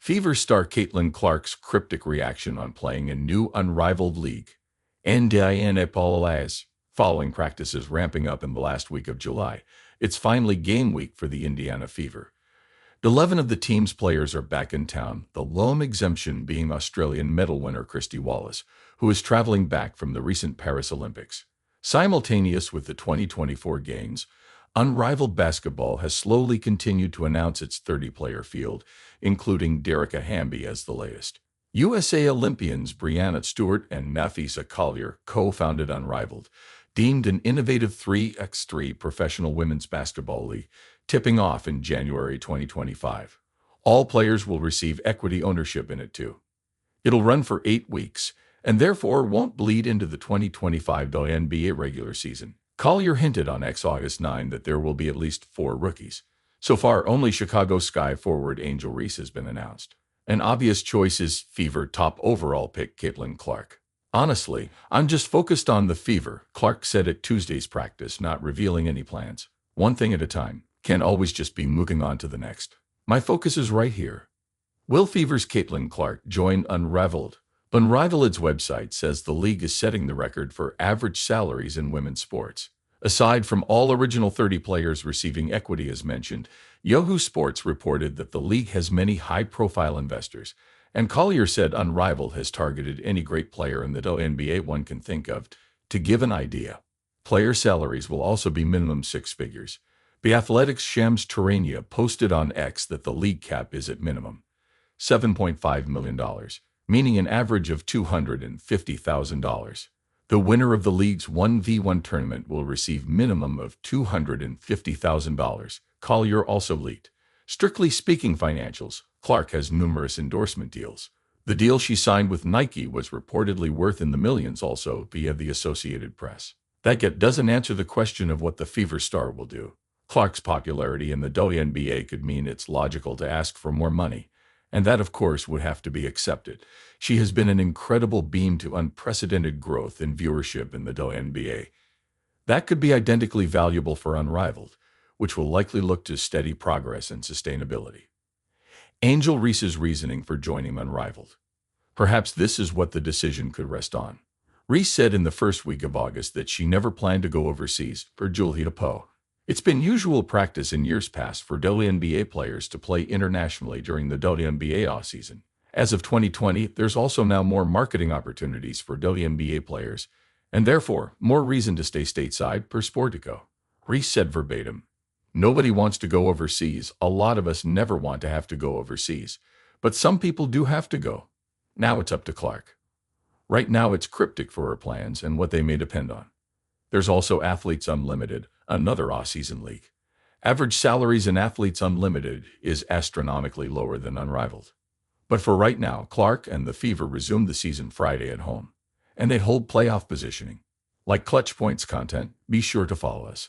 Fever star Caitlin Clark's cryptic reaction on playing a new Unrivaled league. INDIANAPOLIS. Following practices ramping up in the last week of July, it's finally game week for the Indiana Fever. 11 of the team's players are back in town, the lone exemption being Australian medal winner Kristy Wallace, who is traveling back from the recent Paris Olympics. Simultaneous with the 2024 Games, Unrivaled Basketball has slowly continued to announce its 30-player field, including Derica Hamby as the latest. USA Olympians Brianna Stewart and Nafisa Collier co-founded Unrivaled, deemed an innovative 3x3 professional women's basketball league, tipping off in January 2025. All players will receive equity ownership in it too. It'll run for 8 weeks, and therefore won't bleed into the 2025 WNBA regular season. Collier hinted on August 9 that there will be at least 4 rookies. So far, only Chicago Sky forward Angel Reese has been announced. An obvious choice is Fever top overall pick Caitlin Clark. "Honestly, I'm just focused on the Fever," Clark said at Tuesday's practice, not revealing any plans. "One thing at a time. Can't always just be moving on to the next. My focus is right here." Will Fever's Caitlin Clark join Unrivaled? Unrivaled's website says the league is setting the record for average salaries in women's sports. Aside from all original 30 players receiving equity as mentioned, Yahoo Sports reported that the league has many high-profile investors, and Collier said Unrivaled has targeted any great player in the WNBA one can think of. To give an idea, player salaries will also be minimum 6 figures. The Athletics' Shams Charania posted on X that the league cap is at minimum $7.5 million, meaning an average of $250,000. The winner of the league's 1v1 tournament will receive minimum of $250,000, Collier also leaked. Strictly speaking financials, Clark has numerous endorsement deals. The deal she signed with Nike was reportedly worth in the millions also, via the Associated Press. That yet doesn't answer the question of what the Fever star will do. Clark's popularity in the WNBA could mean it's logical to ask for more money, and that, of course, would have to be accepted. She has been an incredible beam to unprecedented growth in viewership in the WNBA. That could be identically valuable for Unrivaled, which will likely look to steady progress and sustainability. Angel Reese's reasoning for joining Unrivaled. Perhaps this is what the decision could rest on. Reese said in the first week of August that she never planned to go overseas, per Julia Poe. It's been usual practice in years past for WNBA players to play internationally during the WNBA off-season. As of 2020, there's also now more marketing opportunities for WNBA players, and therefore more reason to stay stateside, per Sportico. Reese said verbatim, "Nobody wants to go overseas. A lot of us never want to have to go overseas. But some people do have to go. Now it's up to Clark." Right now it's cryptic for her plans and what they may depend on. There's also Athletes Unlimited, another off-season league. Average salaries in Athletes Unlimited is astronomically lower than Unrivaled. But for right now, Clark and the Fever resumed the season Friday at home, and they hold playoff positioning. Like Clutch Points content, be sure to follow us.